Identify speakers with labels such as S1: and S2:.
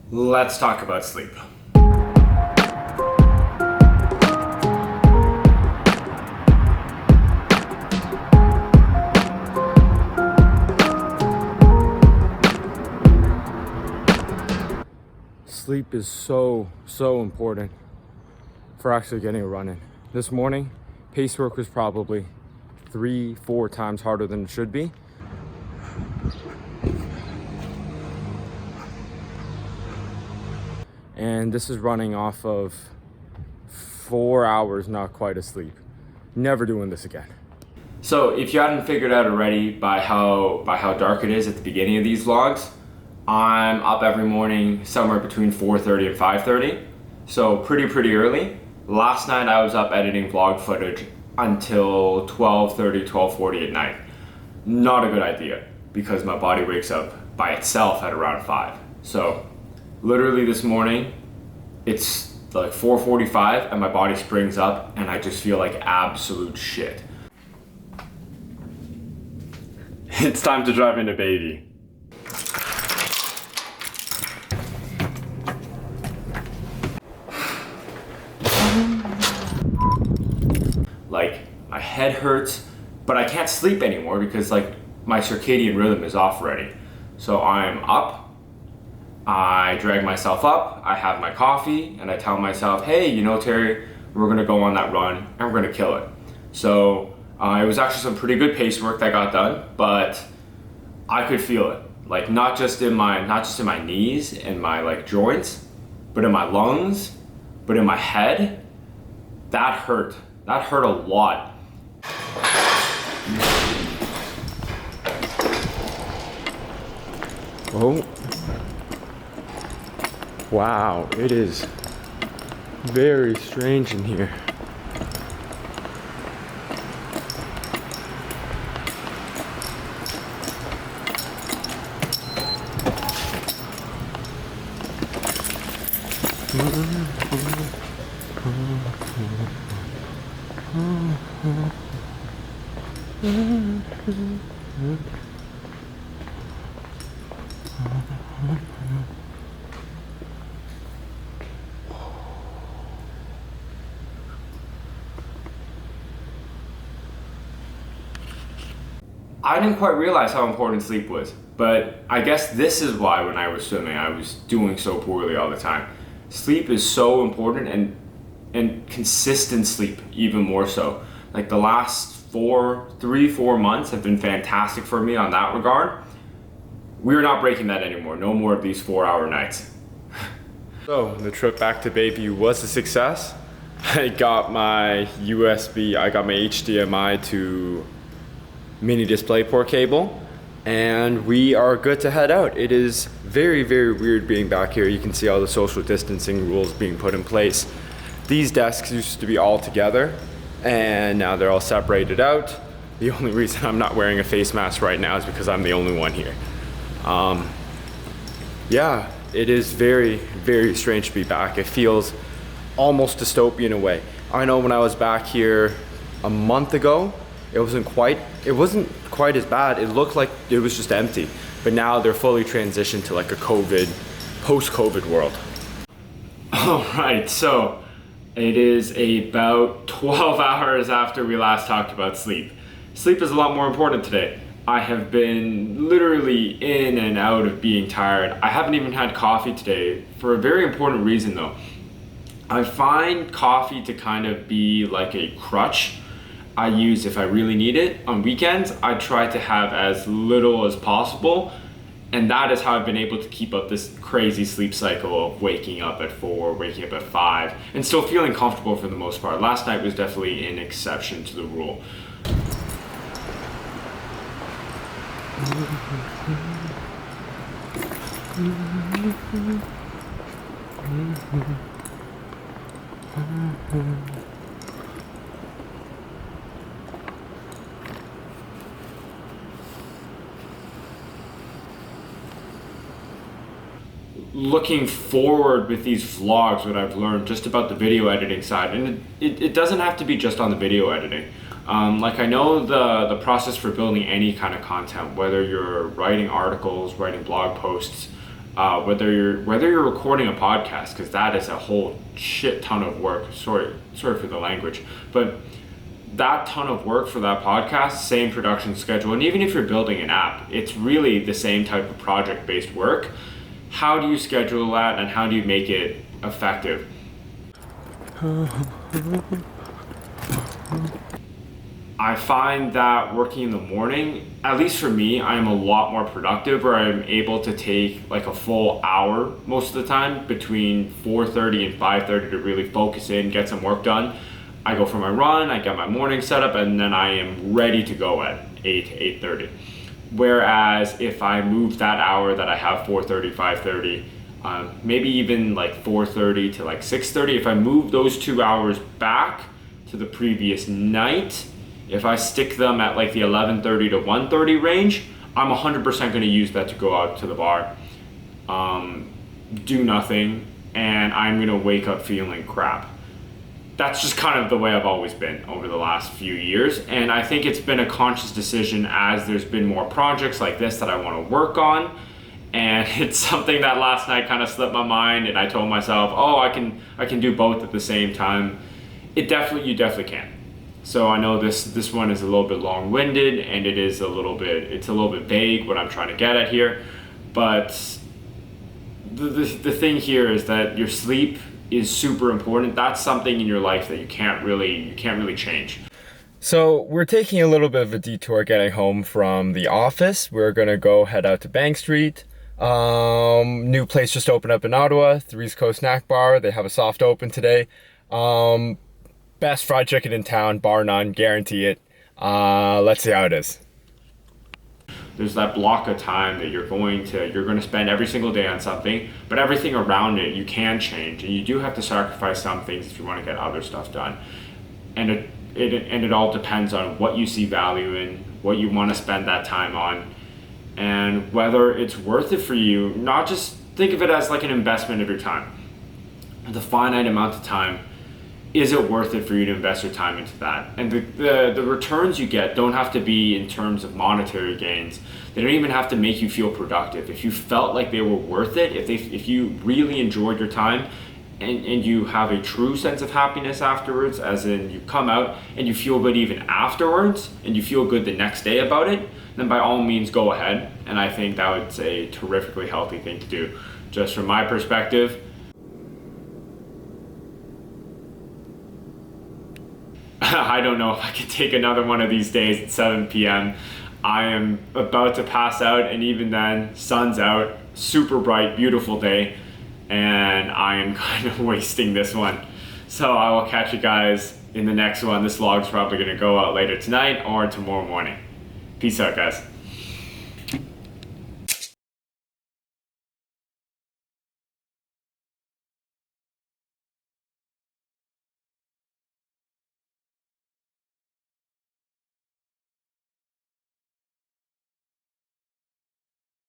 S1: Let's talk about sleep.
S2: Sleep is so important for actually getting a run in. This morning, pace work was probably 3-4 times harder than it should be. And this is running off of 4 hours, not quite asleep. Never doing this again.
S1: So if you hadn't figured out already by how dark it is at the beginning of these vlogs, I'm up every morning somewhere between 4:30 and 5:30. So pretty early. Last night I was up editing vlog footage until 12:30, 12:40 at night. Not a good idea because my body wakes up by itself at around 5. So literally this morning, it's like 4:45 and my body springs up and I just feel like absolute shit. It's time to drive into baby. Like, my head hurts, but I can't sleep anymore because like my circadian rhythm is off already. So I'm up, I drag myself up, I have my coffee, and I tell myself, hey, you know, Terry, we're gonna go on that run and we're gonna kill it. So it was actually some pretty good pace work that got done, but I could feel it. Like not just in my knees and my like joints, but in my lungs, but in my head. That hurt. That hurt a lot.
S2: Oh. Wow, it is very strange in here.
S1: I didn't quite realize how important sleep was, but I guess this is why when I was swimming, I was doing so poorly all the time. Sleep is so important, and consistent sleep even more so. Like the last 4 months have been fantastic for me on that regard. We're not breaking that anymore. No more of these 4-hour nights.
S2: So the trip back to Bayview was a success. I got my USB, I got my HDMI to mini DisplayPort cable, and we are good to head out. It is very weird being back here. You can see all the social distancing rules being put in place. These desks used to be all together and now they're all separated out. The only reason I'm not wearing a face mask right now is because I'm the only one here. Yeah, it is very strange to be back. It feels almost dystopian in a way. I know when I was back here a month ago, it wasn't quite as bad. It looked like it was just empty. But now they're fully transitioned to like a post-COVID world.
S1: All right, so it is about 12 hours after we last talked about sleep. Sleep is a lot more important today. I have been literally in and out of being tired. I haven't even had coffee today for a very important reason though. I find coffee to kind of be like a crutch I use if I really need it. On weekends, I try to have as little as possible, and that is how I've been able to keep up this crazy sleep cycle of waking up at 4, waking up at 5, and still feeling comfortable for the most part. Last night was definitely an exception to the rule. Looking forward with these vlogs, what I've learned just about the video editing side, and it doesn't have to be just on the video editing. Like I know the process for building any kind of content, whether you're writing articles, writing blog posts, whether you're recording a podcast, because that is a whole shit ton of work. Sorry for the language, but that ton of work for that podcast, same production schedule, and even if you're building an app, it's really the same type of project-based work. How do you schedule that, and how do you make it effective? I find that working in the morning, at least for me, I'm a lot more productive, where I'm able to take like a full hour most of the time between 4:30 and 5:30 to really focus in, get some work done. I go for my run, I get my morning set up, and then I am ready to go at 8, 8:30. Whereas if I move that hour that I have 4:30, 5:30, maybe even like 4:30 to like 6:30, if I move those 2 hours back to the previous night, if I stick them at like the 11:30 to 1:30 range, I'm 100% going to use that to go out to the bar, do nothing, and I'm going to wake up feeling crap. That's just kind of the way I've always been over the last few years, and I think it's been a conscious decision as there's been more projects like this that I want to work on, and it's something that last night kind of slipped my mind, and I told myself, oh, I can do both at the same time. You definitely can. So I know this one is a little bit long-winded, and it's a little bit vague what I'm trying to get at here, but the thing here is that your sleep is super important. That's something in your life that you can't really change.
S2: So we're taking a little bit of a detour getting home from the office. We're gonna go head out to Bank Street. New place just opened up in Ottawa, Three's Coast Snack Bar. They have a soft open today. Best fried chicken in town, bar none, guarantee it. Let's see how it is.
S1: There's that block of time that you're going to spend every single day on something, but everything around it you can change, and you do have to sacrifice some things if you want to get other stuff done. And it all depends on what you see value in, what you want to spend that time on, and whether it's worth it for you. Not just think of it as like an investment of your time. The finite amount of time, is it worth it for you to invest your time into that? And the returns you get don't have to be in terms of monetary gains. They don't even have to make you feel productive. If you felt like they were worth it, if you really enjoyed your time, and you have a true sense of happiness afterwards, as in you come out and you feel good even afterwards, and you feel good the next day about it, then by all means go ahead. And I think that was a terrifically healthy thing to do. Just from my perspective, I don't know if I can take another one of these days at 7 p.m. I am about to pass out, and even then, sun's out, super bright, beautiful day, and I am kind of wasting this one. So I will catch you guys in the next one. This vlog's probably going to go out later tonight or tomorrow morning. Peace out, guys.